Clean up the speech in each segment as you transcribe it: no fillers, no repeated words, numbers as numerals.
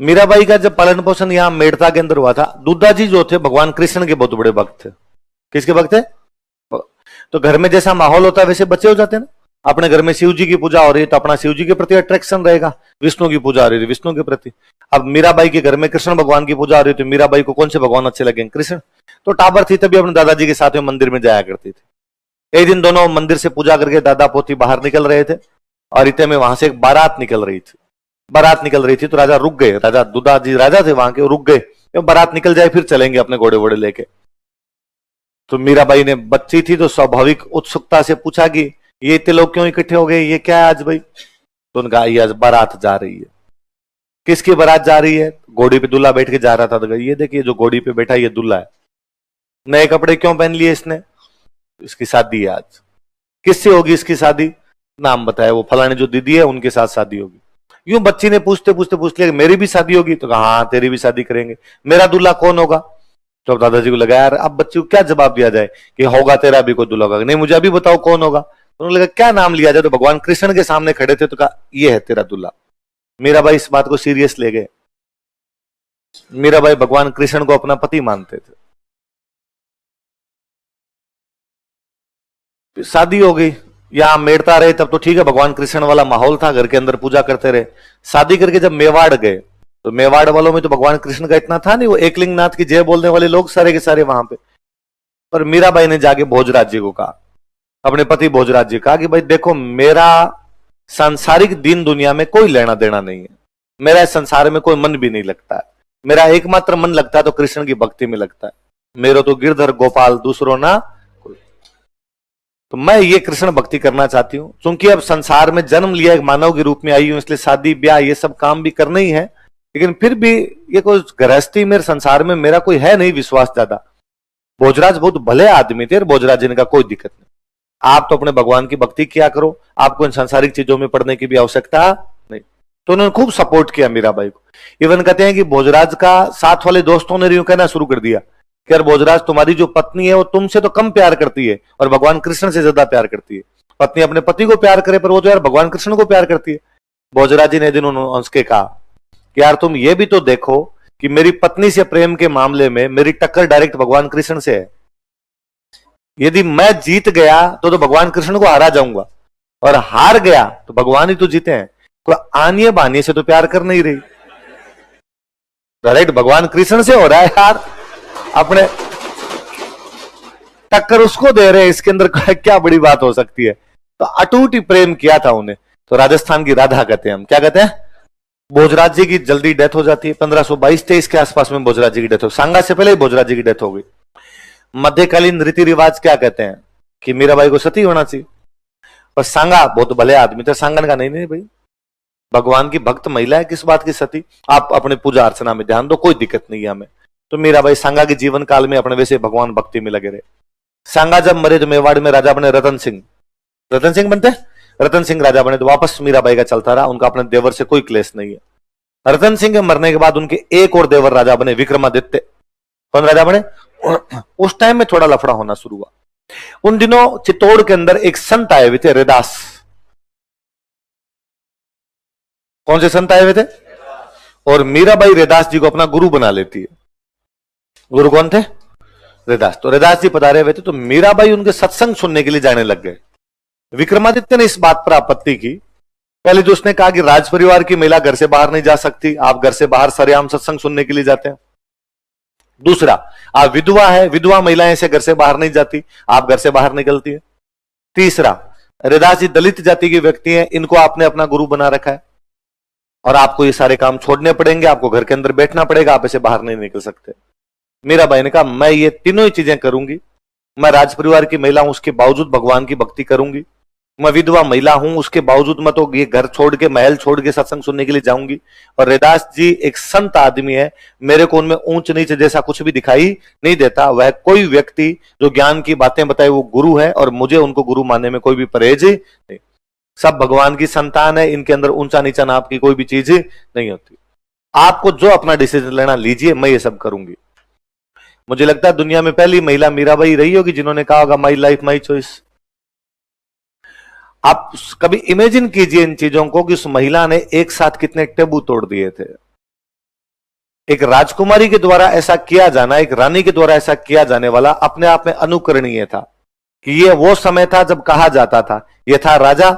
मीराबाई का जब पालन पोषण यहाँ मेड़ता के अंदर हुआ था, दुद्धा जी जो थे भगवान कृष्ण के बहुत बड़े भक्त थे। किसके भक्त थे? तो घर में जैसा माहौल होता है वैसे बच्चे हो जाते हैं ना। अपने घर में शिव जी की पूजा हो रही है तो अपना शिव जी के प्रति अट्रैक्शन रहेगा, विष्णु की पूजा हो रही है विष्णु के प्रति। अब मीराबाई के घर में कृष्ण भगवान की पूजा हो रही थी, मीराबाई को कौन से भगवान अच्छे लगेंगे? कृष्ण। तो टाबर थी तभी अपने दादाजी के साथ में मंदिर में जाया करती थी। एक दिन दोनों मंदिर से पूजा करके दादा पोती बाहर निकल रहे थे और इतने में वहां से एक बारात निकल रही थी। बारात निकल रही थी तो राजा रुक गए, राजा दुदा जी राजा थे वहां के, रुक गए। बारात निकल जाए फिर चलेंगे अपने घोड़े वोड़े लेके। तो मीराबाई ने बच्ची थी तो स्वाभाविक उत्सुकता से पूछा कि ये इतने लोग क्यों इकट्ठे हो गए, ये क्या है आज भाई? तो उनका ये आज बारात जा रही है। किसकी बारात जा रही है? घोड़ी पे दूल्हा बैठ के जा रहा था। तो ये देखिए जो घोड़ी पे बैठा ये दूल्हा है। नए कपड़े क्यों पहन लिए इसने? इसकी शादी है आज। किससे होगी इसकी शादी? नाम बताया, वो फलाने जो दीदी है उनके साथ शादी होगी। यूं बच्ची ने पूछते पूछते पूछ लिया मेरी भी शादी होगी? तो कहा हाँ तेरी भी शादी करेंगे। मेरा दूल्हा कौन होगा? तो दादाजी को लगा यार अब बच्ची को क्या जवाब दिया जाए कि होगा तेरा भी कोई दूल्हा होगा। नहीं मुझे अभी बताओ कौन होगा। तो उन्होंने लगा क्या नाम लिया जाए? तो भगवान कृष्ण के सामने खड़े थे तो कहा ये है तेरा दूल्हा। मीराबाई इस बात को सीरियस ले गए। मीराबाई भगवान कृष्ण को अपना पति मानते थे। शादी हो गई, यहां मेड़ता रहे तब तो ठीक है, भगवान कृष्ण वाला माहौल था, घर के अंदर पूजा करते रहे। शादी करके जब मेवाड़ गए तो मेवाड़ वालों में तो भगवान कृष्ण का इतना था नहीं, वो एकलिंग नाथ की जय बोलने वाले लोग सारे के सारे वहां पे। पर मीराबाई ने जाके भोजराज जी को कहा, अपने पति भोजराज जी कहा कि भाई देखो मेरा सांसारिक दिन दुनिया में कोई लेना देना नहीं है, मेरा इस संसार में कोई मन भी नहीं लगता है, मेरा एकमात्र मन लगता है तो कृष्ण की भक्ति में लगता है। मेरो तो गिरधर गोपाल दूसरों ना कोई। तो मैं ये कृष्ण भक्ति करना चाहती हूँ। क्योंकि अब संसार में जन्म लिया एक मानव के रूप में आई हूं, इसलिए शादी ब्याह ये सब काम भी करना ही है। लेकिन फिर भी ये कोई गृहस्थी मेरे संसार में मेरा कोई है नहीं विश्वास ज्यादा। भोजराज बहुत भले आदमी थे, भोजराज जी ने कहा कोई दिक्कत नहीं, आप तो अपने भगवान की भक्ति किया करो, आपको इन सांसारिक चीजों में पड़ने की भी आवश्यकता नहीं। तो उन्होंने खूब सपोर्ट किया मीराबाई को। इवन कहते हैं कि भोजराज का साथ वाले दोस्तों ने यूं कहना शुरू कर दिया कि यार भोजराज तुम्हारी जो पत्नी है वो तुमसे तो कम प्यार करती है और भगवान कृष्ण से ज्यादा प्यार करती है। पत्नी अपने पति को प्यार करे पर वो तो यार भगवान कृष्ण को प्यार करती है। भोजराज जी ने दिन उसके कहा कि यार तुम ये भी तो देखो कि मेरी पत्नी से प्रेम के मामले में मेरी टक्कर डायरेक्ट भगवान कृष्ण से है। यदि मैं जीत गया तो भगवान कृष्ण को हरा जाऊंगा और हार गया तो भगवान ही तो जीते हैं। कोई आनिए बानिए से तो प्यार कर नहीं रही, डायरेक्ट भगवान कृष्ण से हो रहा है यार, अपने टक्कर उसको दे रहे हैं, इसके अंदर क्या बड़ी बात हो सकती है। तो अटूट ही प्रेम किया था उन्हें। तो राजस्थान की राधा कहते हैं, हम क्या कहते हैं? भोजराज जी की जल्दी डेथ हो जाती है, 1522-23 के आसपास में भोजराज जी की डेथ हो, सांगा से पहले ही भोजराज जी की डेथ हो गई। मध्यकालीन रीति रिवाज क्या कहते हैं कि मीराबाई को सती होना चाहिए, पर सांगा बहुत भले आदमी थे, सांगा ने कहा नहीं नहीं भाई भगवान की भक्त महिला है, किस बात की सती, आप अपने पूजा अर्चना में ध्यान दो, कोई दिक्कत नहीं है हमें। तो मीराबाई सांगा के जीवन काल में अपने वैसे भगवान भक्ति में लगे रहे। सांगा जब मरे तो मेवाड़ में राजा बने रतन सिंह, रतन सिंह बनते, रतन सिंह राजा बने तो वापस मीराबाई का चलता रहा, उनका अपने देवर से कोई क्लेश नहीं है। रतन सिंह के मरने के बाद उनके एक और देवर राजा बने विक्रमादित्य। कौन राजा बने? उस टाइम में थोड़ा लफड़ा होना शुरू हुआ। उन दिनों चित्तौड़ के अंदर एक संत आए हुए थे, रैदास। कौन से संत आए हुए थे? और मीराबाई रैदास जी को अपना गुरु बना लेती है। गुरु कौन थे? रैदास। तो रैदास जी पधारे हुए थे तो मीराबाई उनके सत्संग सुनने के लिए जाने लग गए। विक्रमादित्य ने इस बात पर आपत्ति की। पहले तो उसने कहा कि राज परिवार की महिला घर से बाहर नहीं जा सकती, आप घर से बाहर सरेआम सत्संग सुनने के लिए जाते हैं। दूसरा, आप विधवा है, विधवा महिलाएं से घर से बाहर नहीं जाती, आप घर से बाहर निकलती है। तीसरा, रैदास जी दलित जाति के व्यक्ति हैं, इनको आपने अपना गुरु बना रखा है और आपको ये सारे काम छोड़ने पड़ेंगे, आपको घर के अंदर बैठना पड़ेगा, आप ऐसे बाहर नहीं निकल सकते। मीराबाई ने कहा मैं ये तीनों ही चीजें करूंगी, मैं राज परिवार की महिला हूं उसके बावजूद भगवान की भक्ति करूंगी, मैं विधवा महिला हूं उसके बावजूद मैं तो ये घर छोड़ के महल छोड़ के सत्संग सुनने के लिए जाऊंगी। और रैदास जी एक संत आदमी है, मेरे को उनमें ऊंच नीच जैसा कुछ भी दिखाई नहीं देता। वह कोई व्यक्ति जो ज्ञान की बातें बताए वो गुरु है और मुझे उनको गुरु मानने में कोई भी परहेज नहीं। सब भगवान की संतान है, इनके अंदर ऊंचा नीचा नाप की कोई भी चीज नहीं होती। आपको जो अपना डिसीजन लेना लीजिए, मैं ये सब करूंगी। मुझे लगता है दुनिया में पहली महिला मीराबाई रही होगी जिन्होंने कहा होगा माई लाइफ माई चॉइस। आप कभी इमेजिन कीजिए इन चीजों को कि उस महिला ने एक साथ कितने टेबू तोड़ दिए थे। एक राजकुमारी के द्वारा ऐसा किया जाना, एक रानी के द्वारा ऐसा किया जाने वाला अपने आप में अनुकरणीय था कि ये वो समय था जब कहा जाता था ये था राजा।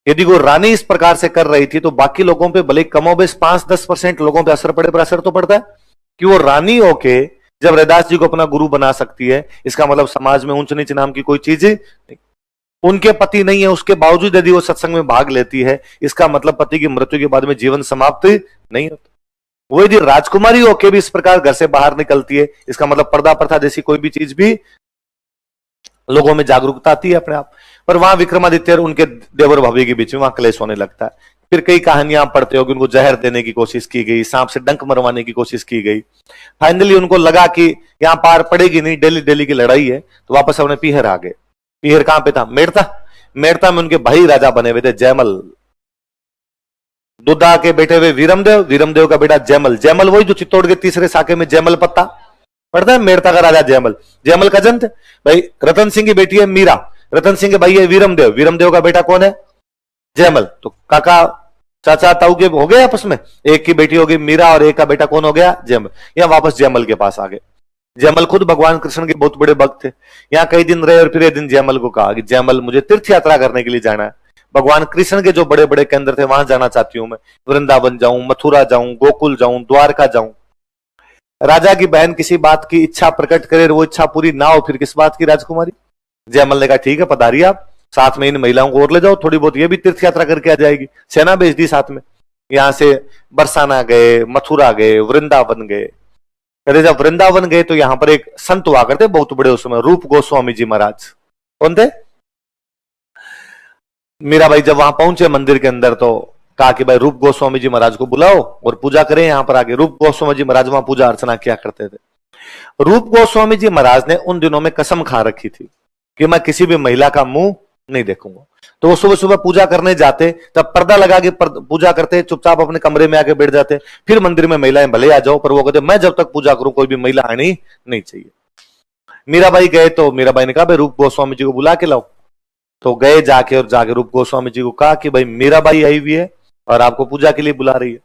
यदि वो रानी इस प्रकार से कर रही थी तो बाकी लोगों पे भले कमोबेश 5-10% लोगों पे असर पड़े, पर असर तो पड़ता है कि वो रानी होके जब रैदास जी को अपना गुरु बना सकती है, इसका मतलब समाज में ऊंच नीच नाम की कोई चीज नहीं। उनके पति नहीं है, उसके बावजूद यदि वो सत्संग में भाग लेती है, इसका मतलब पति की मृत्यु के बाद में जीवन समाप्त नहीं होता। वो यदि राजकुमारी होके भी इस प्रकार घर से बाहर निकलती है, इसका मतलब पर्दा प्रथा जैसी कोई भी चीज भी लोगों में जागरूकता आती है अपने आप। पर वहां विक्रमादित्य और उनके देवर भाभी के बीच में वहां क्लेश होने लगता है। फिर कई कहानियां पढ़ते हो कि उनको जहर देने की कोशिश की गई, सांप से डंक मरवाने की कोशिश की गई। फाइनली उनको लगा कि यहां पार पड़ेगी नहीं, डेली डेली की लड़ाई है, तो वापस अपने पीहर आ गए। पीहर कहां पे था? मेड़ता। मेड़ता में उनके भाई राजा बने हुए थे, जयमल। दुद्धा के बेटे हुए वीरमदेव, वीरमदेव का बेटा जयमल। जयमल वही जो चित्तौड़ के तीसरे साके में जयमल पत्ता पड़ता है, मेड़ता का राजा जयमल। जयमल का जन थे भाई। रतन सिंह की बेटी है मीरा, रतन सिंह के भाई है वीरमदेव, वीरमदेव का बेटा कौन है? जयमल। तो काका चाचा ताऊ के हो गए आपस में, एक की बेटी हो गई मीरा और एक का बेटा कौन हो गया? जयमल। यहां वापस जयमल के पास आ गए। जयमल खुद भगवान कृष्ण के बहुत बड़े भक्त थे। यहां कई दिन रहे और फिर एक दिन जयमल को कहा कि जयमल मुझे तीर्थ यात्रा करने के लिए जाना है, भगवान कृष्ण के जो बड़े बड़े केंद्र थे वहां जाना चाहती हूं मैं। वृंदावन जाऊं, मथुरा जाऊं, गोकुल जाऊं, द्वारका जाऊं। राजा की बहन किसी बात की इच्छा प्रकट करे, वो इच्छा पूरी ना हो, फिर किस बात की राजकुमारी? जयमल ने कहा ठीक है पधारिए आप, साथ में इन महिलाओं को और ले जाओ, थोड़ी बहुत ये भी तीर्थ यात्रा करके आ जाएगी। सेना भेज दी साथ में। यहां से बरसाना गए, मथुरा गए, वृंदावन गए। अरे जब वृंदावन गए तो यहां पर एक संत हुआ करते बहुत बड़े उस समय, रूप गोस्वामी जी महाराज। कौन थे? मीराबाई जब वहां पहुंचे मंदिर के अंदर तो कहा कि भाई रूप गोस्वामी जी महाराज को बुलाओ और पूजा करें यहां पर आगे। रूप गोस्वामी जी महाराज वहां पूजा अर्चना किया करते थे। रूप गोस्वामी जी महाराज ने उन दिनों में कसम खा रखी थी कि मैं किसी भी महिला का मुंह नहीं देखूंगा। तो वो सुबह सुबह पूजा करने जाते, तब पर्दा लगा के पूजा करते, चुपचाप अपने कमरे में आके बैठ जाते। फिर मंदिर में महिलाएं भले आ जाओ, पर वो कहते मैं जब तक पूजा करूं कोई भी महिला आनी नहीं चाहिए। मीराबाई गए तो मीराबाई ने कहा भाई रूप गोस्वामी जी को बुला के लाओ। तो गए जाके और जाके रूप गोस्वामी जी को कहा कि भाई मीराबाई आई हुई है और आपको पूजा के लिए बुला रही है।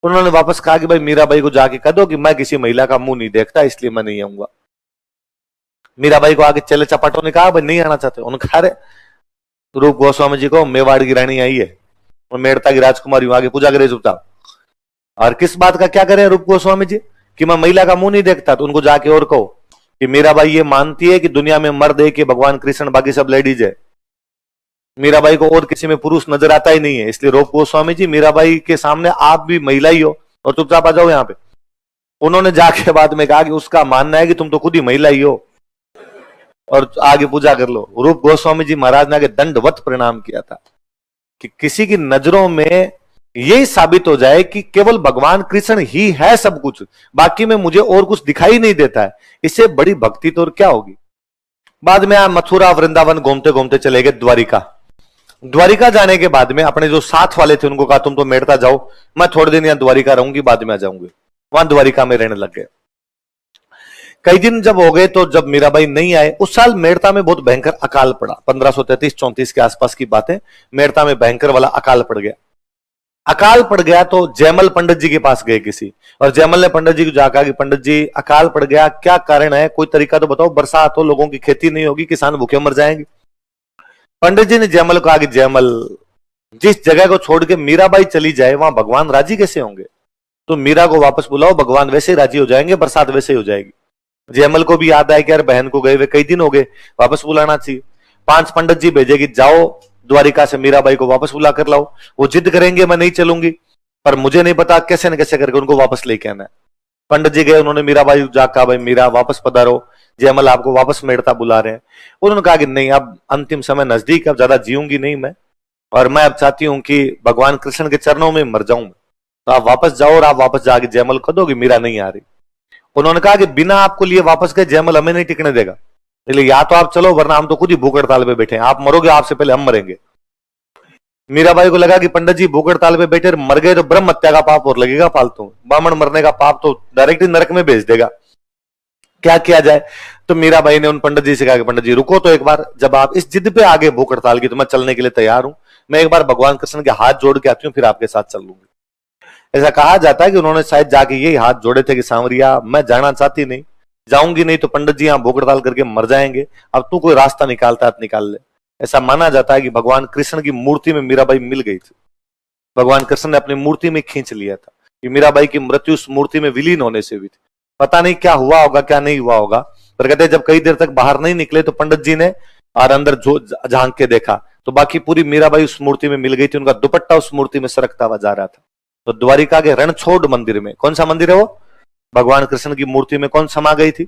उन्होंने वापस कहा कि भाई मीराबाई को जाके कह दो कि मैं किसी महिला का मुंह नहीं देखता, इसलिए मैं नहीं आऊंगा। मीराबाई को आगे चले चपाटों ने कहा भाई नहीं आना चाहते। उन्होंने कहा रूप गोस्वामी जी को मेवाड़ की रानी आई है और मेड़ता की राजकुमारी आगे पूजा करे चुपचाप। और किस बात का क्या करें रूप गोस्वामी जी कि मैं महिला का मुंह नहीं देखता? तो उनको जाके और कहो कि मीराबाई ये मानती है कि दुनिया में मर्द है कि भगवान कृष्ण, बाकी सब लेडीज है। मीराबाई को और किसी में पुरुष नजर आता ही नहीं है, इसलिए रूप गोस्वामी जी मीराबाई के सामने आप भी महिला ही हो और चुपचाप आ जाओ यहाँ पे। उन्होंने जाके बाद में कहा कि उसका मानना है कि तुम तो खुद ही महिला ही हो और आगे पूजा कर लो। रूप गोस्वामी जी महाराज ने आगे दंडवत प्रणाम किया था कि किसी की नजरों में यही साबित हो जाए कि केवल भगवान कृष्ण ही है सब कुछ, बाकी में मुझे और कुछ दिखाई नहीं देता है, इससे बड़ी भक्ति तो और क्या होगी। बाद में मथुरा वृंदावन घूमते घूमते चले गए द्वारिका। द्वारिका जाने के बाद में अपने जो साथ वाले थे उनको कहा तुम तो मेड़ता जाओ, मैं थोड़े दिन यहाँ द्वारिका रहूंगी, बाद में आ जाऊंगी। वहां द्वारिका में रहने लग गए। कई दिन जब हो गए तो जब मीराबाई नहीं आए, उस साल मेड़ता में बहुत भयंकर अकाल पड़ा। 1533-34 के आसपास की बातें, मेड़ता में भयंकर वाला अकाल पड़ गया। अकाल पड़ गया तो जयमल पंडित जी के पास गए किसी, और जयमल ने पंडित जी को जाकर कि पंडित जी अकाल पड़ गया, क्या कारण है, कोई तरीका तो बताओ, बरसात हो, लोगों की खेती नहीं होगी, किसान भूखे मर जाएंगे। पंडित जी ने जयमल को कहा कि जयमल जिस जगह को छोड़ के मीराबाई चली जाए वहां भगवान राजी कैसे होंगे? तो मीरा को वापस बुलाओ, भगवान वैसे ही राजी हो जाएंगे, बरसात वैसे ही हो जाएगी। जयमल को भी याद आया कि यार बहन को गए हुए कई दिन हो गए, वापस बुलाना चाहिए। 5 पंडित जी भेजे कि जाओ द्वारिका से मीराबाई को वापस बुला कर लाओ। वो जिद करेंगे मैं नहीं चलूंगी, पर मुझे नहीं पता कैसे न कैसे करके उनको वापस लेके आना है। पंडित जी गए, उन्होंने मीराबाई को जाकर कहा भाई मीरा वापस पधारो, जयमल आपको वापस मेड़ता बुला रहे हैं। उन्होंने कहा कि नहीं, अब अंतिम समय नजदीक, अब ज्यादा जीऊंगी नहीं मैं, और मैं अब चाहती हूं कि भगवान कृष्ण के चरणों में मर जाऊं। तो आप वापस जाओ और आप वापस जाके जयमल को दो कि मीरा नहीं आ रही। उन्होंने कहा कि बिना आपको लिए वापस गए जयमल हमें नहीं टिकने देगा, इसलिए या तो आप चलो वरना हम तो खुद ही भूख हड़ताल पे बैठे हैं, आप मरोगे आपसे पहले हम मरेंगे। मीराबाई को लगा कि पंडित जी भूख हड़ताल पे बैठे मर गए तो ब्रह्म हत्या का पाप और लगेगा फालतू, ब्राह्मण मरने का पाप तो डायरेक्ट ही नरक में भेज देगा, क्या किया जाए। तो मीराबाई ने उन पंडित जी से कहा कि पंडित जी रुको तो एक बार, जब आप इस जिद पे आगे भूख हड़ताल की तो मैं चलने के लिए तैयार हूं, मैं एक बार भगवान कृष्ण के हाथ जोड़ के आती हूँ, फिर आपके साथ चल लूंगी। ऐसा कहा जाता है कि उन्होंने शायद जाके यही हाथ जोड़े थे कि सांवरिया मैं जाना चाहती नहीं, जाऊंगी नहीं तो पंडित जी यहाँ भूख हड़ताल करके मर जाएंगे, अब तू कोई रास्ता निकालता है तो निकाल ले। ऐसा माना जाता है कि भगवान कृष्ण की मूर्ति में मीराबाई मिल गई थी, भगवान कृष्ण ने अपनी मूर्ति में खींच लिया था कि मीराबाई की मृत्यु उस मूर्ति में विलीन होने से हुई थी। पता नहीं क्या हुआ होगा क्या नहीं हुआ होगा, पर कहते जब कई देर तक बाहर नहीं निकले तो पंडित जी ने और अंदर झांक के देखा तो बाकी पूरी मीराबाई उस मूर्ति में मिल गई थी, उनका दुपट्टा उस मूर्ति में सरकता हुआ जा रहा था। तो द्वारिका के रणछोड़ मंदिर में, कौन सा मंदिर है वो, भगवान कृष्ण की मूर्ति में कौन समा गई थी,